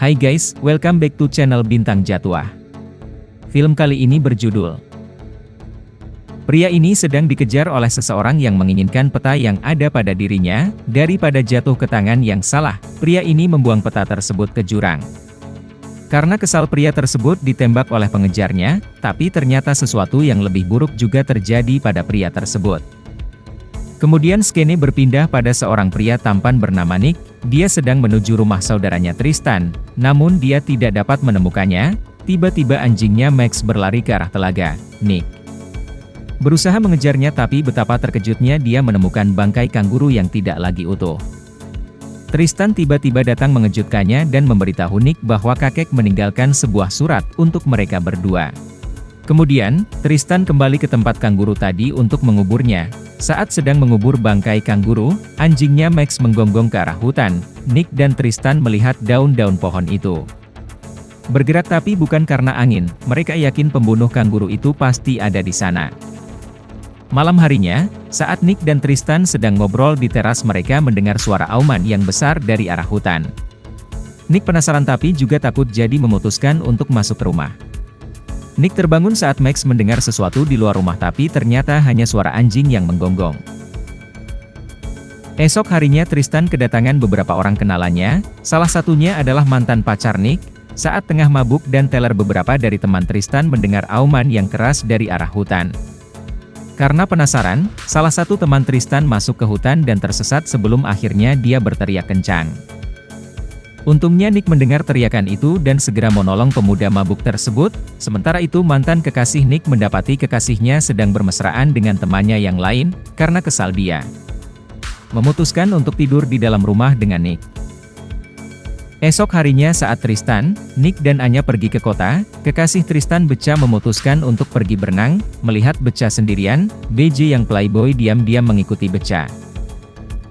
Hai guys, welcome back to channel Bintang Jatuah. Film kali ini berjudul Pria ini sedang dikejar oleh seseorang yang menginginkan peta yang ada pada dirinya. Daripada jatuh ke tangan yang salah, pria ini membuang peta tersebut ke jurang. Karena kesal, pria tersebut ditembak oleh pengejarnya, tapi ternyata sesuatu yang lebih buruk juga terjadi pada pria tersebut. Kemudian skene berpindah pada seorang pria tampan bernama Nick. Dia sedang menuju rumah saudaranya Tristan, namun dia tidak dapat menemukannya. Tiba-tiba anjingnya Max berlari ke arah telaga. Nick berusaha mengejarnya, tapi betapa terkejutnya dia menemukan bangkai kanguru yang tidak lagi utuh. Tristan tiba-tiba datang mengejutkannya dan memberitahu Nick bahwa kakek meninggalkan sebuah surat untuk mereka berdua. Kemudian, Tristan kembali ke tempat kanguru tadi untuk menguburnya. Saat sedang mengubur bangkai kanguru, anjingnya Max menggonggong ke arah hutan. Nick dan Tristan melihat daun-daun pohon itu bergerak, tapi bukan karena angin. Mereka yakin pembunuh kanguru itu pasti ada di sana. Malam harinya, saat Nick dan Tristan sedang ngobrol di teras, mereka mendengar suara auman yang besar dari arah hutan. Nick penasaran tapi juga takut, jadi memutuskan untuk masuk ke rumah. Nick terbangun saat Max mendengar sesuatu di luar rumah, tapi ternyata hanya suara anjing yang menggonggong. Esok harinya Tristan kedatangan beberapa orang kenalannya, salah satunya adalah mantan pacar Nick. Saat tengah mabuk dan teler, beberapa dari teman Tristan mendengar auman yang keras dari arah hutan. Karena penasaran, salah satu teman Tristan masuk ke hutan dan tersesat sebelum akhirnya dia berteriak kencang. Untungnya Nick mendengar teriakan itu dan segera menolong pemuda mabuk tersebut. Sementara itu mantan kekasih Nick mendapati kekasihnya sedang bermesraan dengan temannya yang lain. Karena kesal, dia memutuskan untuk tidur di dalam rumah dengan Nick. Esok harinya saat Tristan, Nick dan Anya pergi ke kota, kekasih Tristan Beca memutuskan untuk pergi berenang. Melihat Beca sendirian, BJ yang playboy diam-diam mengikuti Beca.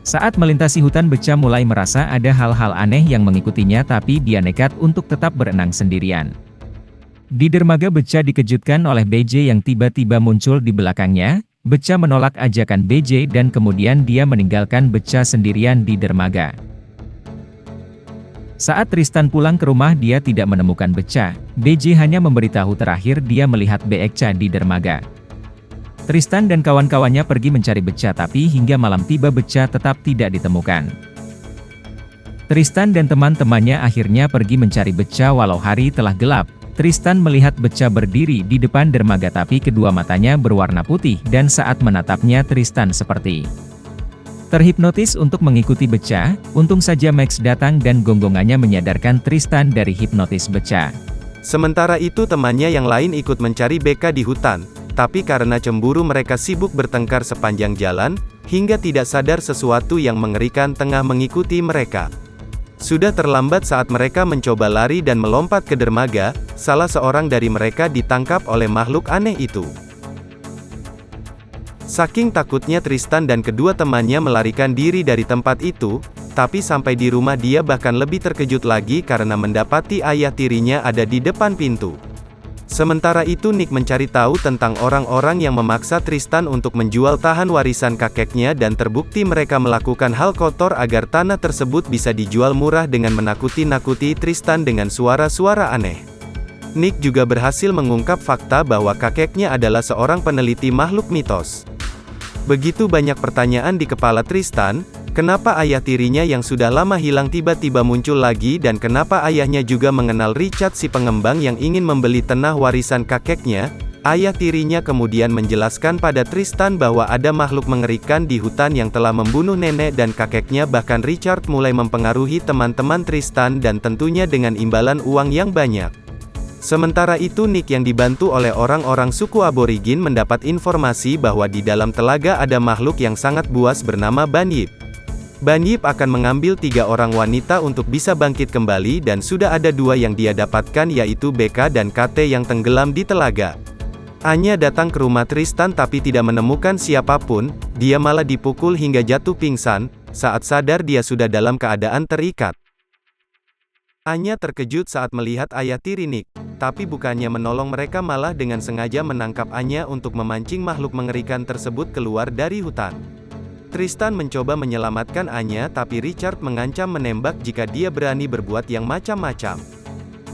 Saat melintasi hutan, Beca mulai merasa ada hal-hal aneh yang mengikutinya, tapi dia nekat untuk tetap berenang sendirian. Di dermaga, Beca dikejutkan oleh BJ yang tiba-tiba muncul di belakangnya. Beca menolak ajakan BJ dan kemudian dia meninggalkan Beca sendirian di dermaga. Saat Tristan pulang ke rumah, dia tidak menemukan Beca. BJ hanya memberitahu terakhir dia melihat Beca di dermaga. Tristan dan kawan-kawannya pergi mencari Beca, tapi hingga malam tiba Beca tetap tidak ditemukan. Tristan dan teman-temannya akhirnya pergi mencari Beca walau hari telah gelap. Tristan melihat Beca berdiri di depan dermaga, tapi kedua matanya berwarna putih dan saat menatapnya Tristan seperti terhipnotis untuk mengikuti Beca. Untung saja Max datang dan gonggongannya menyadarkan Tristan dari hipnotis Beca. Sementara itu temannya yang lain ikut mencari Beca di hutan, tapi karena cemburu mereka sibuk bertengkar sepanjang jalan, hingga tidak sadar sesuatu yang mengerikan tengah mengikuti mereka. Sudah terlambat saat mereka mencoba lari dan melompat ke dermaga, salah seorang dari mereka ditangkap oleh makhluk aneh itu. Saking takutnya Tristan dan kedua temannya melarikan diri dari tempat itu, tapi sampai di rumah dia bahkan lebih terkejut lagi karena mendapati ayah tirinya ada di depan pintu. Sementara itu Nick mencari tahu tentang orang-orang yang memaksa Tristan untuk menjual tahan warisan kakeknya dan terbukti mereka melakukan hal kotor agar tanah tersebut bisa dijual murah dengan menakuti-nakuti Tristan dengan suara-suara aneh. Nick juga berhasil mengungkap fakta bahwa kakeknya adalah seorang peneliti makhluk mitos. Begitu banyak pertanyaan di kepala Tristan, kenapa ayah tirinya yang sudah lama hilang tiba-tiba muncul lagi, dan kenapa ayahnya juga mengenal Richard si pengembang yang ingin membeli tanah warisan kakeknya. Ayah tirinya kemudian menjelaskan pada Tristan bahwa ada makhluk mengerikan di hutan yang telah membunuh nenek dan kakeknya. Bahkan Richard mulai mempengaruhi teman-teman Tristan dan tentunya dengan imbalan uang yang banyak. Sementara itu Nick yang dibantu oleh orang-orang suku aborigin mendapat informasi bahwa di dalam telaga ada makhluk yang sangat buas bernama Banyip. Banyip akan mengambil 3 orang wanita untuk bisa bangkit kembali, dan sudah ada 2 yang dia dapatkan, yaitu Beca dan KT yang tenggelam di telaga. Anya datang ke rumah Tristan tapi tidak menemukan siapapun, dia malah dipukul hingga jatuh pingsan. Saat sadar dia sudah dalam keadaan terikat. Anya terkejut saat melihat ayah tiri Nick, tapi bukannya menolong mereka, malah dengan sengaja menangkap Anya untuk memancing makhluk mengerikan tersebut keluar dari hutan. Tristan mencoba menyelamatkan Anya tapi Richard mengancam menembak jika dia berani berbuat yang macam-macam.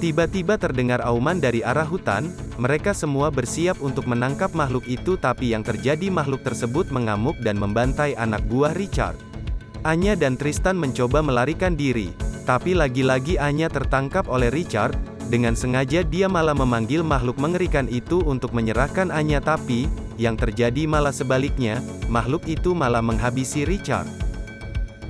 Tiba-tiba terdengar auman dari arah hutan, mereka semua bersiap untuk menangkap makhluk itu tapi yang terjadi makhluk tersebut mengamuk dan membantai anak buah Richard. Anya dan Tristan mencoba melarikan diri, tapi lagi-lagi Anya tertangkap oleh Richard. Dengan sengaja dia malah memanggil makhluk mengerikan itu untuk menyerahkan Anya tapi, yang terjadi malah sebaliknya, makhluk itu malah menghabisi Richard.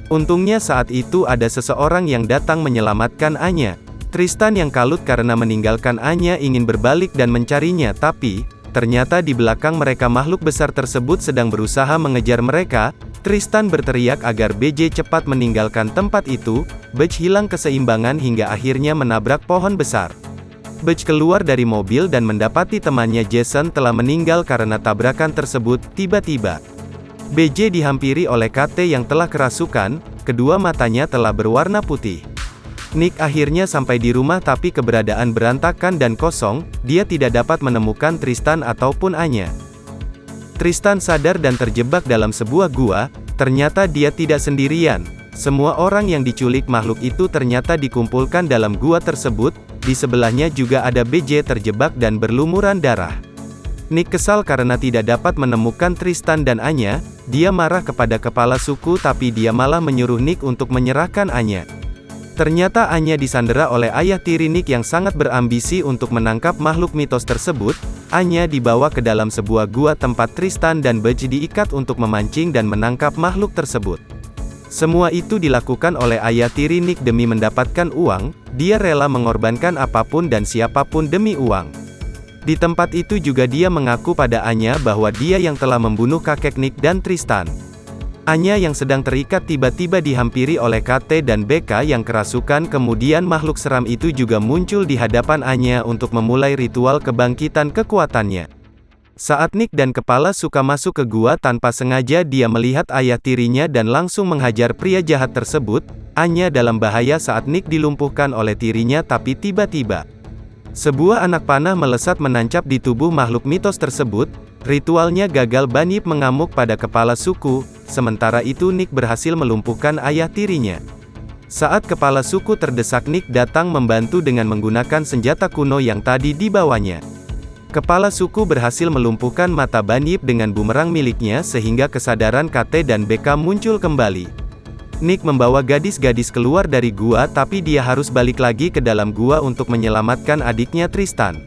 Untungnya saat itu ada seseorang yang datang menyelamatkan Anya. Tristan yang kalut karena meninggalkan Anya ingin berbalik dan mencarinya tapi, ternyata di belakang mereka makhluk besar tersebut sedang berusaha mengejar mereka. Tristan berteriak agar BJ cepat meninggalkan tempat itu. Butch hilang keseimbangan hingga akhirnya menabrak pohon besar. Butch keluar dari mobil dan mendapati temannya Jason telah meninggal karena tabrakan tersebut. Tiba-tiba, BJ dihampiri oleh KT yang telah kerasukan, kedua matanya telah berwarna putih. Nick akhirnya sampai di rumah tapi keberadaan berantakan dan kosong, dia tidak dapat menemukan Tristan ataupun Anya. Tristan sadar dan terjebak dalam sebuah gua, ternyata dia tidak sendirian. Semua orang yang diculik makhluk itu ternyata dikumpulkan dalam gua tersebut, di sebelahnya juga ada BJ terjebak dan berlumuran darah. Nick kesal karena tidak dapat menemukan Tristan dan Anya, dia marah kepada kepala suku tapi dia malah menyuruh Nick untuk menyerahkan Anya. Ternyata Anya disandera oleh ayah tiri Nick yang sangat berambisi untuk menangkap makhluk mitos tersebut. Anya dibawa ke dalam sebuah gua tempat Tristan dan Butch diikat untuk memancing dan menangkap makhluk tersebut. Semua itu dilakukan oleh ayah tiri Nick demi mendapatkan uang, dia rela mengorbankan apapun dan siapapun demi uang. Di tempat itu juga dia mengaku pada Anya bahwa dia yang telah membunuh kakek Nick dan Tristan. Anya yang sedang terikat tiba-tiba dihampiri oleh KT dan BK yang kerasukan, kemudian makhluk seram itu juga muncul di hadapan Anya untuk memulai ritual kebangkitan kekuatannya. Saat Nick dan kepala suka masuk ke gua tanpa sengaja dia melihat ayah tirinya dan langsung menghajar pria jahat tersebut. Anya dalam bahaya saat Nick dilumpuhkan oleh tirinya tapi tiba-tiba, sebuah anak panah melesat menancap di tubuh makhluk mitos tersebut. Ritualnya gagal, Banip mengamuk pada kepala suku, sementara itu Nick berhasil melumpuhkan ayah tirinya. Saat kepala suku terdesak, Nick datang membantu dengan menggunakan senjata kuno yang tadi dibawanya. Kepala suku berhasil melumpuhkan mata Banip dengan bumerang miliknya sehingga kesadaran KT dan BK muncul kembali. Nick membawa gadis-gadis keluar dari gua tapi dia harus balik lagi ke dalam gua untuk menyelamatkan adiknya Tristan.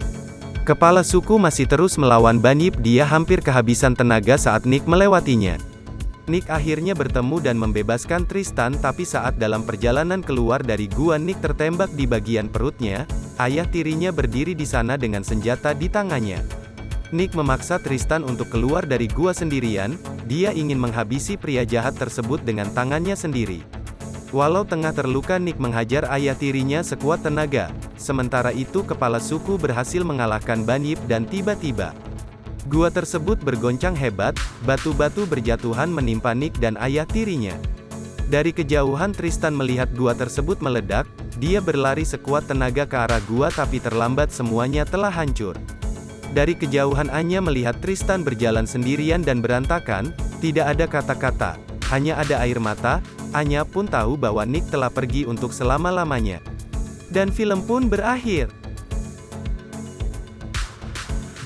Kepala suku masih terus melawan Banip, dia hampir kehabisan tenaga saat Nick melewatinya. Nick akhirnya bertemu dan membebaskan Tristan tapi saat dalam perjalanan keluar dari gua Nick tertembak di bagian perutnya, ayah tirinya berdiri di sana dengan senjata di tangannya. Nick memaksa Tristan untuk keluar dari gua sendirian, dia ingin menghabisi pria jahat tersebut dengan tangannya sendiri. Walau tengah terluka Nick menghajar ayah tirinya sekuat tenaga, sementara itu kepala suku berhasil mengalahkan Banip dan tiba-tiba, gua tersebut bergoncang hebat, batu-batu berjatuhan menimpa Nick dan ayah tirinya. Dari kejauhan Tristan melihat gua tersebut meledak, dia berlari sekuat tenaga ke arah gua tapi terlambat, semuanya telah hancur. Dari kejauhan Anya melihat Tristan berjalan sendirian dan berantakan, tidak ada kata-kata, hanya ada air mata. Anya pun tahu bahwa Nick telah pergi untuk selama-lamanya. Dan film pun berakhir.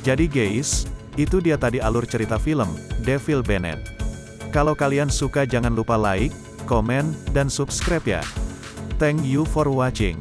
Jadi guys, itu dia tadi alur cerita film Devil Bennett. Kalau kalian suka jangan lupa like, komen, dan subscribe ya. Thank you for watching.